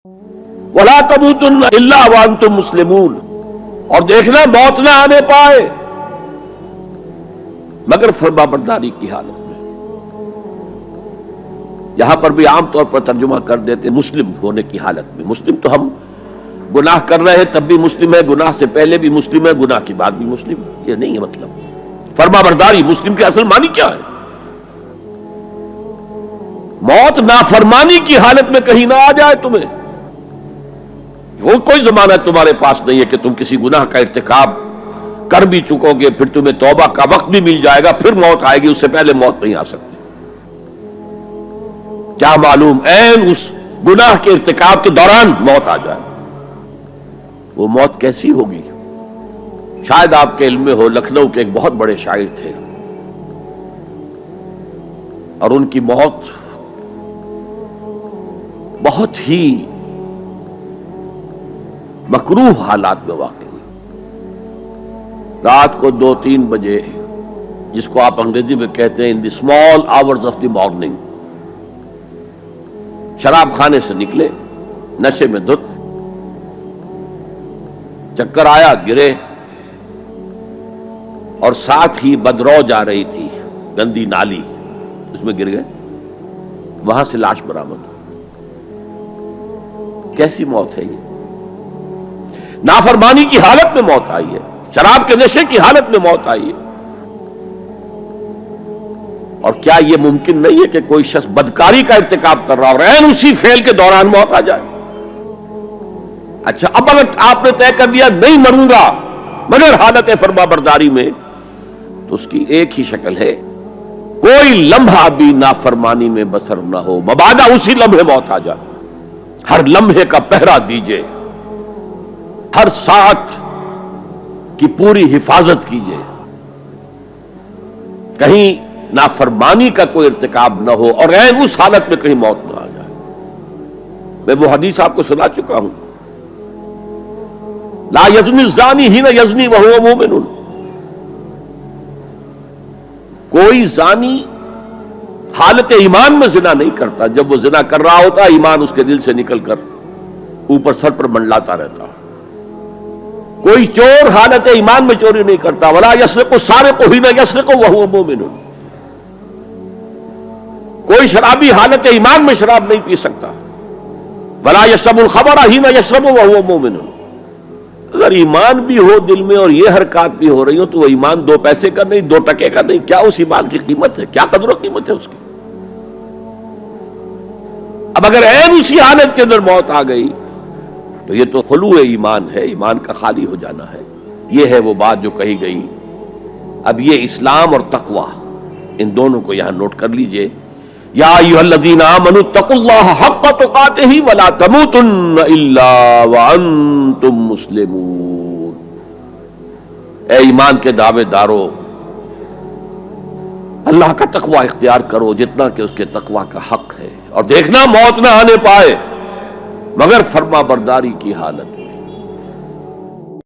وَلَا تَمُوتُنَّ إِلَّا وَأَنْتُمْ مُسْلِمُونَ، اور دیکھنا موت نہ آنے پائے مگر فرمانبرداری کی حالت میں۔ یہاں پر بھی عام طور پر ترجمہ کر دیتے مسلم ہونے کی حالت میں۔ مسلم تو ہم گناہ کر رہے ہیں تب بھی مسلم ہے، گناہ سے پہلے بھی مسلم ہے، گناہ کے بعد بھی مسلم ہے، یہ نہیں ہے مطلب۔ فرمانبرداری مسلم کی اصل معنی کیا ہے؟ موت نافرمانی کی حالت میں کہیں نہ آ جائے تمہیں، وہ کوئی ضمانت تمہارے پاس نہیں ہے کہ تم کسی گناہ کا ارتکاب کر بھی چکو گے، پھر تمہیں توبہ کا وقت بھی مل جائے گا، پھر موت آئے گی، اس سے پہلے موت نہیں آ سکتی۔ کیا معلوم عین اس گناہ کے ارتکاب کے دوران موت آ جائے، وہ موت کیسی ہوگی؟ شاید آپ کے علم میں ہو، لکھنؤ کے ایک بہت بڑے شاعر تھے اور ان کی موت بہت ہی مکروہ حالات میں واقع ہوئی۔ رات کو 2-3 بجے، جس کو آپ انگریزی میں کہتے ہیں in the small hours of the morning, شراب خانے سے نکلے نشے میں دھت، چکر آیا، گرے، اور ساتھ ہی بدرو جا رہی تھی گندی نالی، اس میں گر گئے، وہاں سے لاش برآمد۔ کیسی موت ہے یہ؟ نافرمانی کی حالت میں موت آئی ہے، شراب کے نشے کی حالت میں موت آئی ہے۔ اور کیا یہ ممکن نہیں ہے کہ کوئی شخص بدکاری کا ارتکاب کر رہا اور عین اسی فعل کے دوران موت آ جائے؟ اچھا، اب اگر آپ نے طے کر دیا نہیں مروں گا مگر حالت فرمانبرداری میں، تو اس کی ایک ہی شکل ہے، کوئی لمحہ بھی نافرمانی میں بسر نہ ہو، مبادا اسی لمحے موت آ جائے۔ ہر لمحے کا پہرا دیجئے، ہر ساعت کی پوری حفاظت کیجئے، کہیں نافرمانی کا کوئی ارتکاب نہ ہو اور عین اس حالت میں کہیں موت نہ آ جائے۔ میں وہ حدیث آپ کو سنا چکا ہوں، لا یزنی الزانی حین یزنی وہو مومن، کوئی زانی حالت ایمان میں زنا نہیں کرتا، جب وہ زنا کر رہا ہوتا ایمان اس کے دل سے نکل کر اوپر سر پر منڈلاتا رہتا۔ کوئی چور حالت ایمان میں چوری نہیں کرتا، ولا یسرق السارق حین یسرق وہو مومن، کوئی شرابی حالت ایمان میں شراب نہیں پی سکتا، ولا یشرب الخمر حین یشرب وہو مومن۔ اگر ایمان بھی ہو دل میں اور یہ حرکات بھی ہو رہی ہو تو وہ ایمان 2 پیسے کا نہیں، 2 ٹکے کا نہیں، کیا اس ایمان کی قیمت ہے؟ کیا قدر و قیمت ہے اس کی؟ اب اگر عین اسی حالت کے اندر موت آ گئی تو یہ تو خلوع ایمان ہے، ایمان کا خالی ہو جانا ہے۔ یہ ہے وہ بات جو کہی گئی۔ اب یہ اسلام اور تقوی، ان دونوں کو یہاں نوٹ کر لیجئے۔ یا ایھا الذین آمنوا اتقوا اللہ حق تقاتہ ولا تموتن الا وانتم مسلمون، اے ایمان کے دعوے دارو، اللہ کا تقوی اختیار کرو جتنا کہ اس کے تقوی کا حق ہے، اور دیکھنا موت نہ آنے پائے مگر فرما برداری کی حالت۔